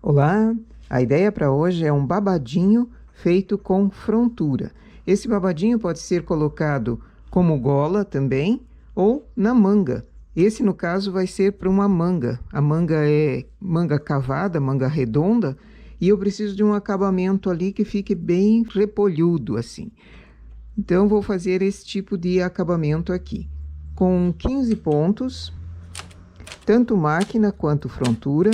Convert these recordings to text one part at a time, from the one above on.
Olá, a ideia para hoje é um babadinho feito com frontura. Esse babadinho pode ser colocado como gola também ou na manga. Esse, no caso, vai ser para uma manga. A manga é manga cavada, manga redonda, e eu preciso de um acabamento ali que fique bem repolhudo assim. Então, vou fazer esse tipo de acabamento aqui. Com 15 pontos, tanto máquina quanto frontura.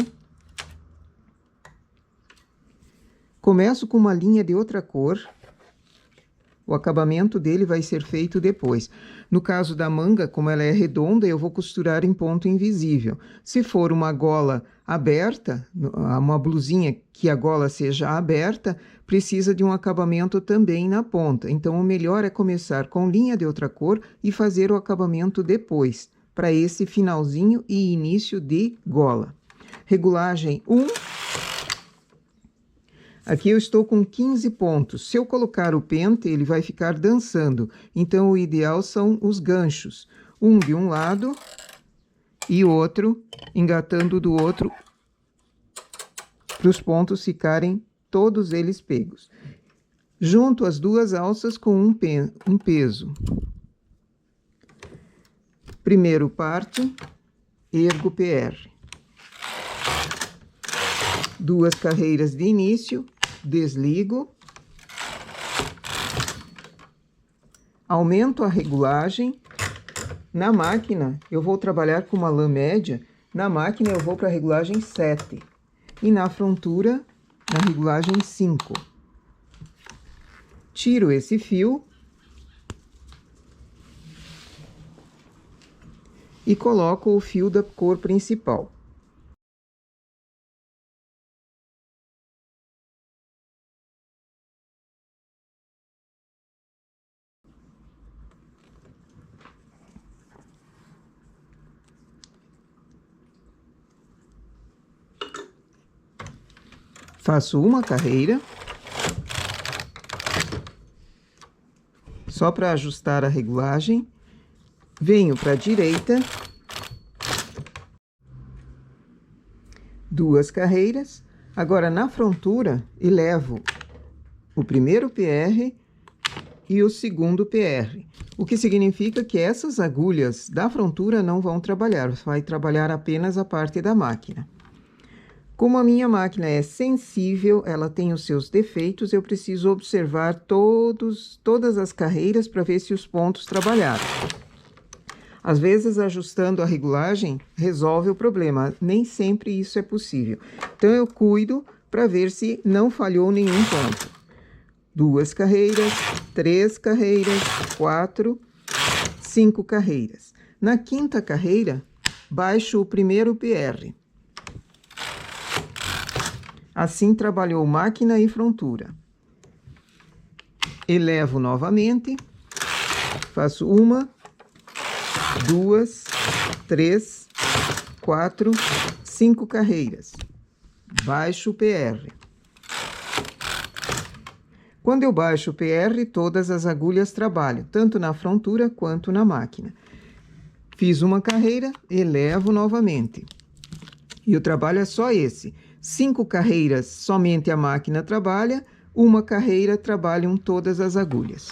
Começo com uma linha de outra cor. O acabamento dele vai ser feito depois. No caso da manga, como ela é redonda, eu vou costurar em ponto invisível. Se for uma gola aberta, uma blusinha que a gola seja aberta, precisa de um acabamento também na ponta. Então, o melhor é começar com linha de outra cor e fazer o acabamento depois, para esse finalzinho e início de gola. Regulagem 1. Aqui eu estou com 15 pontos. Se eu colocar o pente, ele vai ficar dançando. Então, o ideal são os ganchos. Um de um lado e outro engatando do outro, para os pontos ficarem todos eles pegos. Junto as duas alças com um peso. Primeiro parto, ergo PR. Duas carreiras de início, desligo, aumento a regulagem. Na máquina, eu vou trabalhar com uma lã média, na máquina eu vou para a regulagem 7, e na frontura, na regulagem 5. Tiro esse fio e coloco o fio da cor principal. Faço uma carreira, só para ajustar a regulagem. Venho para a direita, duas carreiras. Agora, na frontura, elevo o primeiro PR e o segundo PR. O que significa que essas agulhas da frontura não vão trabalhar, vai trabalhar apenas a parte da máquina. Como a minha máquina é sensível, ela tem os seus defeitos, eu preciso observar todas as carreiras para ver se os pontos trabalharam. Às vezes, ajustando a regulagem, resolve o problema. Nem sempre isso é possível. Então, eu cuido para ver se não falhou nenhum ponto. Duas carreiras, 3 carreiras, 4, 5 carreiras. Na quinta carreira, baixo o primeiro PR. Assim, trabalhou máquina e frontura. Elevo novamente, faço 1, 2, 3, 4, 5 carreiras. Baixo o PR. Quando eu baixo o PR, todas as agulhas trabalham, tanto na frontura quanto na máquina. Fiz uma carreira, elevo novamente. E o trabalho é só esse. 5 carreiras, somente a máquina trabalha. Uma carreira, trabalham todas as agulhas.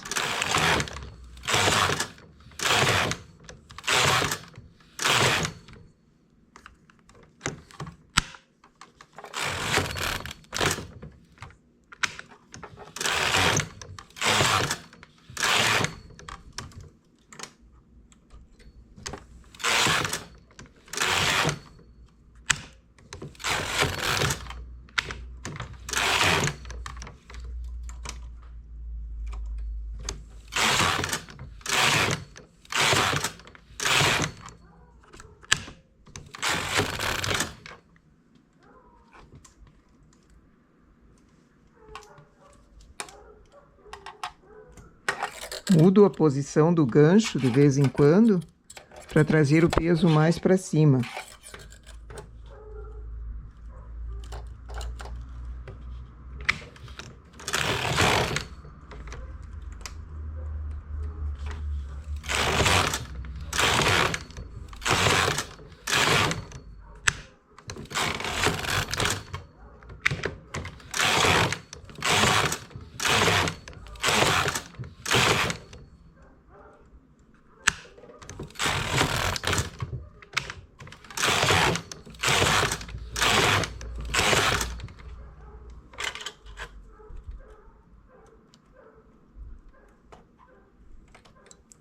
Mudo a posição do gancho de vez em quando, para trazer o peso mais para cima.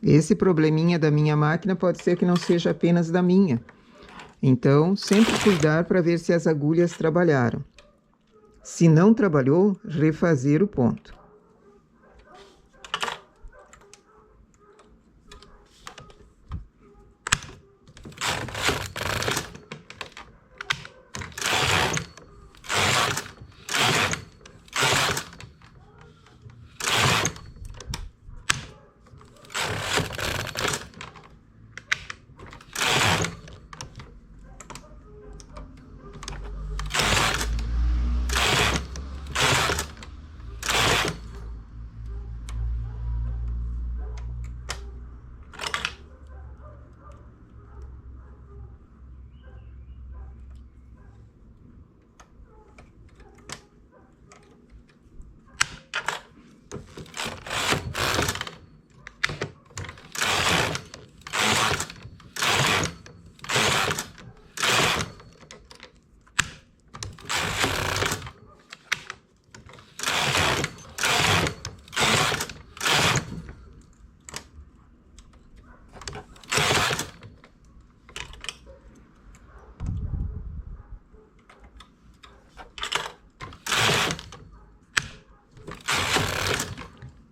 Esse probleminha da minha máquina pode ser que não seja apenas da minha. Então, sempre cuidar para ver se as agulhas trabalharam. Se não trabalhou, refazer o ponto.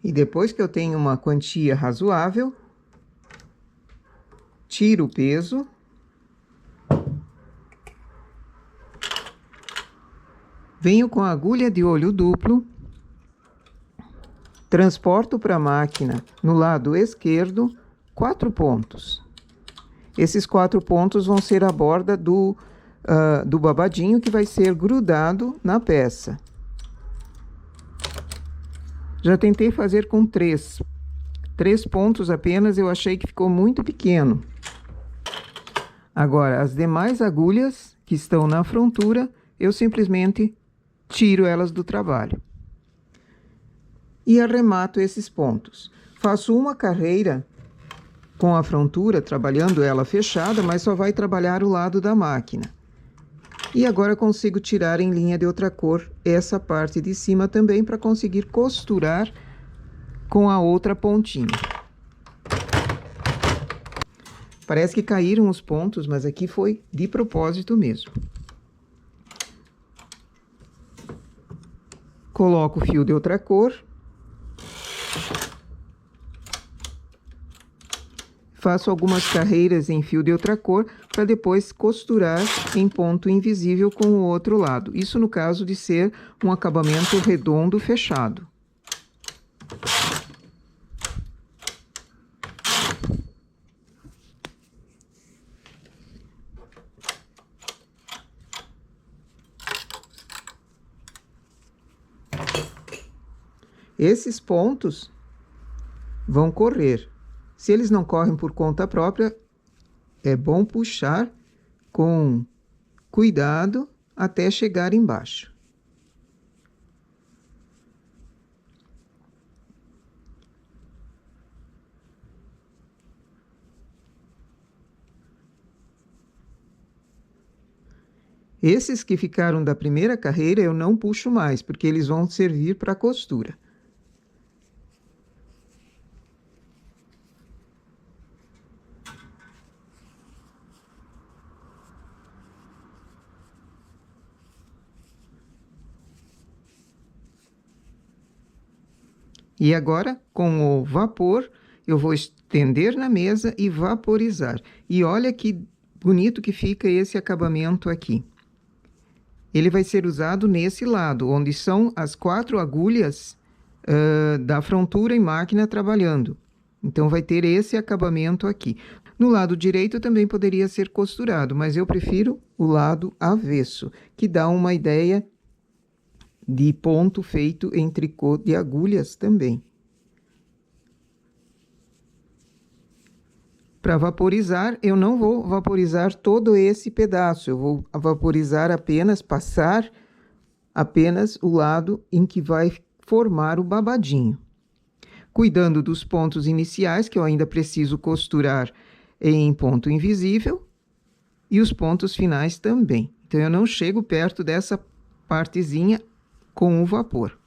E depois que eu tenho uma quantia razoável, tiro o peso. Venho com a agulha de olho duplo, transporto para a máquina no lado esquerdo 4 pontos. Esses 4 pontos vão ser a borda do babadinho que vai ser grudado na peça. Já tentei fazer com 3 pontos apenas, eu achei que ficou muito pequeno. Agora, as demais agulhas que estão na frontura, eu simplesmente tiro elas do trabalho. E arremato esses pontos. Faço uma carreira com a frontura, trabalhando ela fechada, mas só vai trabalhar o lado da máquina. E agora consigo tirar em linha de outra cor essa parte de cima também para conseguir costurar com a outra pontinha. Parece que caíram os pontos, mas aqui foi de propósito mesmo. Coloco o fio de outra cor. Faço algumas carreiras em fio de outra cor para depois costurar em ponto invisível com o outro lado. Isso no caso de ser um acabamento redondo fechado. Esses pontos vão correr. Se eles não correm por conta própria, é bom puxar com cuidado até chegar embaixo. Esses que ficaram da primeira carreira eu não puxo mais, porque eles vão servir para costura. E agora, com o vapor, eu vou estender na mesa e vaporizar. E olha que bonito que fica esse acabamento aqui. Ele vai ser usado nesse lado, onde são as 4 agulhas da frontura em máquina trabalhando. Então, vai ter esse acabamento aqui. No lado direito também poderia ser costurado, mas eu prefiro o lado avesso, que dá uma ideia de ponto feito em tricô de agulhas também. Para vaporizar, eu não vou vaporizar todo esse pedaço, eu vou vaporizar apenas, passar apenas o lado em que vai formar o babadinho. Cuidando dos pontos iniciais, que eu ainda preciso costurar em ponto invisível e os pontos finais também. Então, eu não chego perto dessa partezinha com o vapor.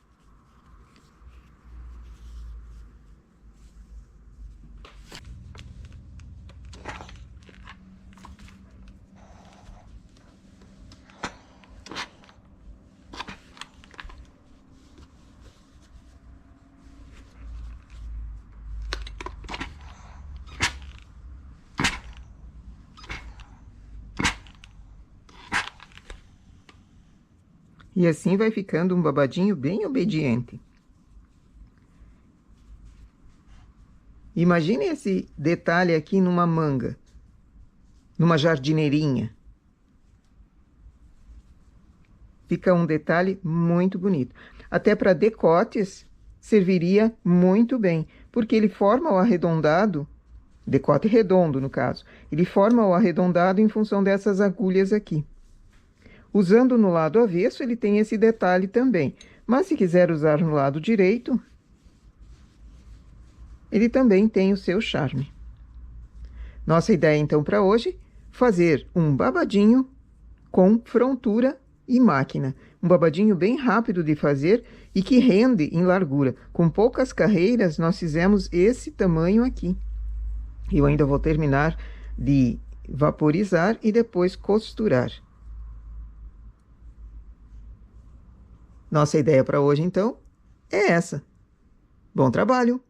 E assim vai ficando um babadinho bem obediente. Imagine esse detalhe aqui numa manga, numa jardineirinha. Fica um detalhe muito bonito. Até para decotes serviria muito bem, porque ele forma o arredondado, decote redondo no caso, ele forma o arredondado em função dessas agulhas aqui. Usando no lado avesso, ele tem esse detalhe também. Mas se quiser usar no lado direito, ele também tem o seu charme. Nossa ideia, então, para hoje, fazer um babadinho com frontura e máquina. Um babadinho bem rápido de fazer e que rende em largura. Com poucas carreiras, nós fizemos esse tamanho aqui. Eu ainda vou terminar de vaporizar e depois costurar. Nossa ideia para hoje, então, é essa. Bom trabalho!